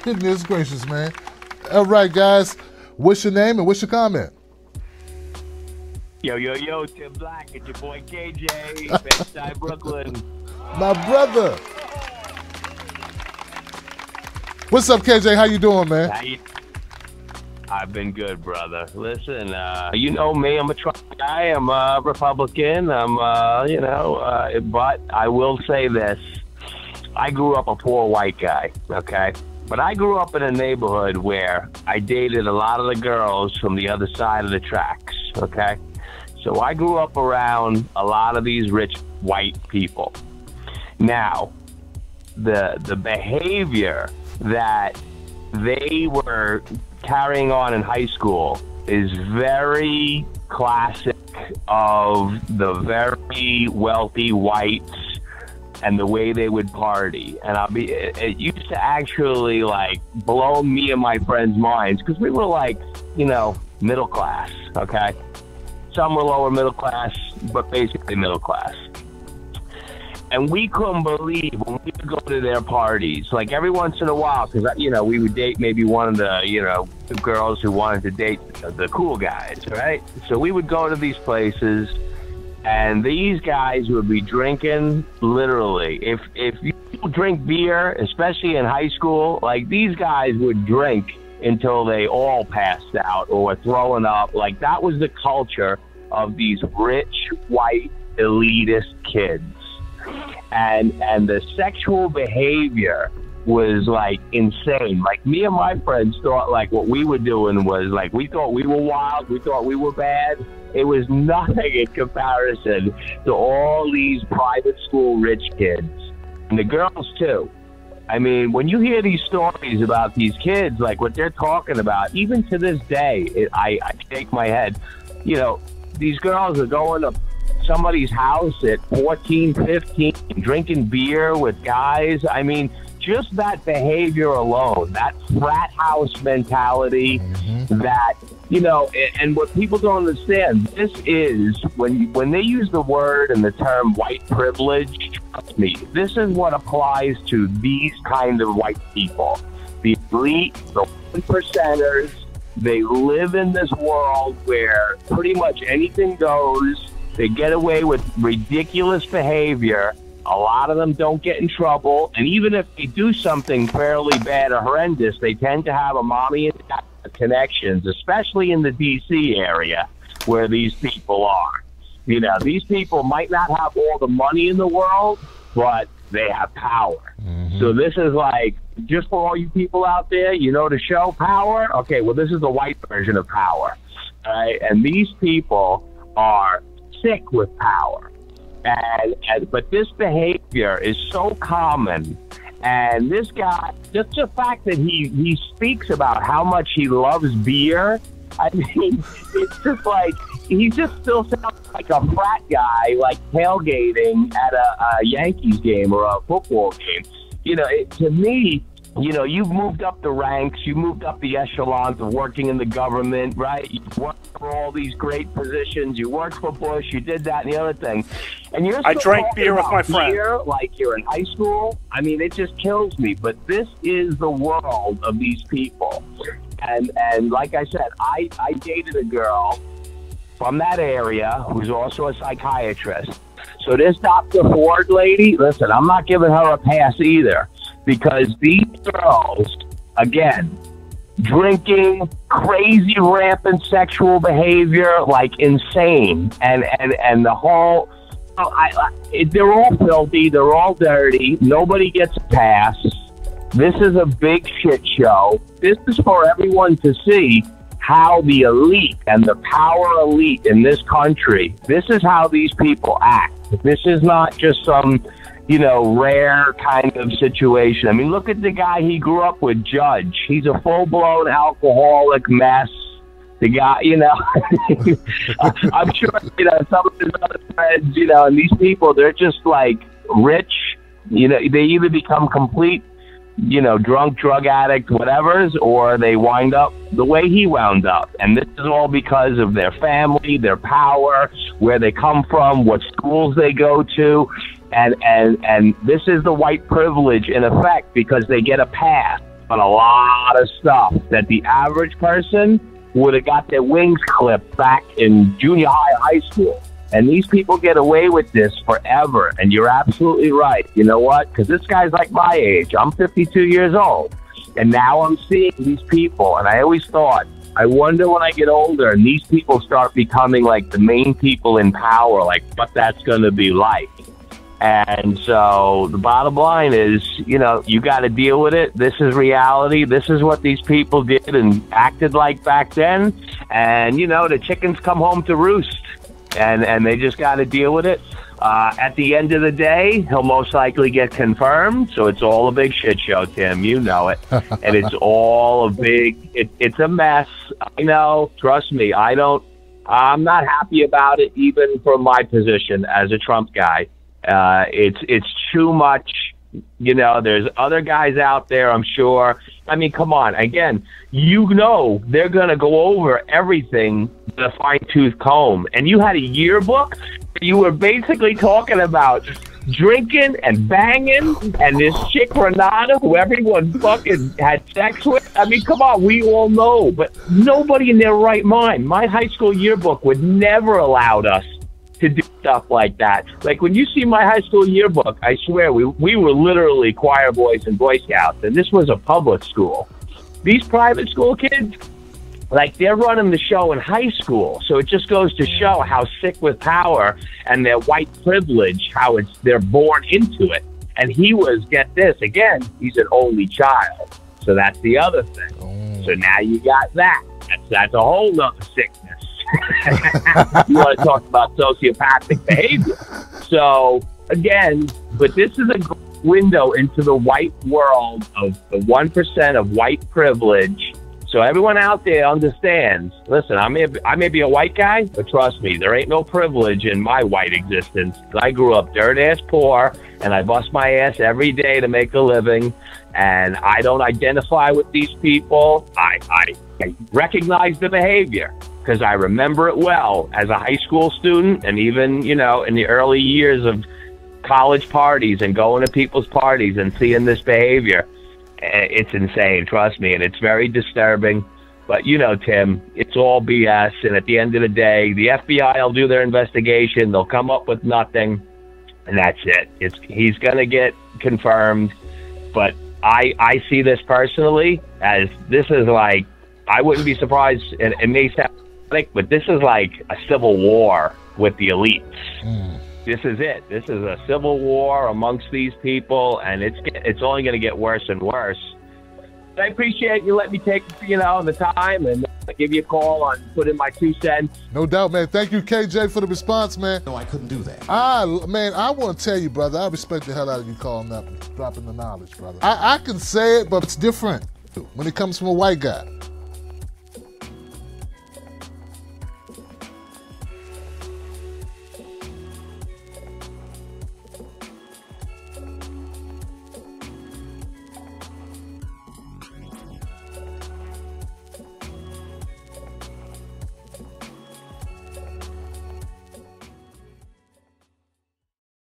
Goodness gracious, man. All right, guys. What's your name and what's your comment? Yo, Tim Black, it's your boy KJ, Bed Stuy, Brooklyn. My brother. What's up, KJ? How you doing, man? I've been good, brother. Listen, you know me. I'm a Trump guy. I'm a Republican. But I will say this. I grew up a poor white guy, okay? But I grew up in a neighborhood where I dated a lot of the girls from the other side of the tracks, okay? So I grew up around a lot of these rich white people. Now, the behavior that they were carrying on in high school is very classic of the very wealthy whites and the way they would party. And it used to actually like blow me and my friends' minds because we were like, middle class, okay? Some were lower middle class, but basically middle class. And we couldn't believe when we would go to their parties, like every once in a while, because, we would date maybe one of the, girls who wanted to date the cool guys, right? So we would go to these places, and these guys would be drinking literally. If you drink beer, especially in high school, like these guys would drink until they all passed out or were throwing up. Like that was the culture of these rich, white, elitist kids. And the sexual behavior was like insane. Like me and my friends thought like what we were doing was like, we thought we were wild, we thought we were bad. It was nothing in comparison to all these private school rich kids. And the girls too. I mean, when you hear these stories about these kids, like what they're talking about, even to this day, I shake my head. These girls are going to somebody's house at 14, 15, drinking beer with guys. I mean, just that behavior alone, that frat house mentality, that, and what people don't understand, this is, when they use the word and the term white privilege, trust me, this is what applies to these kind of white people. The elite, the 1%ers, they live in this world where pretty much anything goes. They get away with ridiculous behavior. A lot of them don't get in trouble. And even if they do something fairly bad or horrendous, they tend to have a mommy and dad connections, especially in the D.C. area where these people are. These people might not have all the money in the world, but they have power. So this is like, just for all you people out there, the show Power? Okay, well, this is the white version of Power. All right? And these people are sick with power, but this behavior is so common. And this guy, just the fact that he speaks about how much he loves beer, I mean, it's just like he just still sounds like a frat guy, like tailgating at a Yankees game or a football game. To me, you've moved up the ranks, you moved up the echelons of working in the government, right? You've worked for all these great positions. You worked for Bush, you did that and the other thing. And I drank beer with my friend. Like you're in high school. I mean, it just kills me. But this is the world of these people. And like I said, I dated a girl from that area who's also a psychiatrist. So this Dr. Ford lady, listen, I'm not giving her a pass either. Because these girls, again, drinking, crazy, rampant sexual behavior, like insane, and the whole, they're all filthy, they're all dirty, nobody gets a pass. This is a big shit show. This is for everyone to see how the elite and the power elite in this country, this is how these people act. This is not just some rare kind of situation. I mean, look at the guy he grew up with, Judge. He's a full-blown alcoholic mess. The guy, I'm sure, some of his other friends, and these people, they're just like rich. They either become complete, drunk, drug addict, whatever's, or they wind up the way he wound up. And this is all because of their family, their power, where they come from, what schools they go to. And this is the white privilege in effect, because they get a pass. on a lot of stuff that the average person would have got their wings clipped back in junior high school. And these people get away with this forever. And you're absolutely right. You know what? Because this guy's like my age. I'm 52 years old. And now I'm seeing these people. And I always thought, I wonder when I get older and these people start becoming like the main people in power, like what that's going to be like. And so the bottom line is, you know, you got to deal with it. This is reality. This is what these people did and acted like back then. And, you know, the chickens come home to roost. And they just got to deal with it. At the end of the day, he'll most likely get confirmed. So it's all a big shit show, Tim. You know it. And it's all a big, it's a mess. I know. Trust me. I'm not happy about it, even from my position as a Trump guy. It's too much. You know, there's other guys out there, I'm sure. I mean, come on. Again, you know they're going to go over everything with a fine-tooth comb. And you had a yearbook. You were basically talking about drinking and banging and this chick Renata, who everyone fucking had sex with. I mean, come on. We all know. But nobody in their right mind. My high school yearbook would never allowed us to do stuff like that. Like when you see my high school yearbook, I swear we were literally choir boys and Boy Scouts, and this was a public school. These private school kids, like they're running the show in high school. So it just goes to show how sick with power and their white privilege, how they're born into it. And he was, get this, again, he's an only child. So that's the other thing. So now you got that. That's a whole nother sickness. You want to talk about sociopathic behavior. So, again, but this is a window into the white world of the 1% of white privilege. So everyone out there understands, listen, I may be a white guy, but trust me, there ain't no privilege in my white existence. I grew up dirt-ass poor, and I bust my ass every day to make a living, and I don't identify with these people. I recognize the behavior, because I remember it well as a high school student, and even, you know, in the early years of college parties and going to people's parties and seeing this behavior. It's insane, trust me, and it's very disturbing. But, you know, Tim, it's all BS, and at the end of the day, the FBI will do their investigation. They'll come up with nothing, and that's it. He's going to get confirmed, but I see this personally as this is like, I wouldn't be surprised, and it may sound like, but this is like a civil war with the elites. This is it. This is a civil war amongst these people, and it's only going to get worse and worse. I appreciate you letting me take, you know, the time and give you a call on putting my 2 cents. No doubt, man. Thank you, KJ, for the response, man. No, I couldn't do that. Man, I want to tell you, brother, I respect the hell out of you calling up and dropping the knowledge, brother. I can say it, but it's different when it comes from a white guy.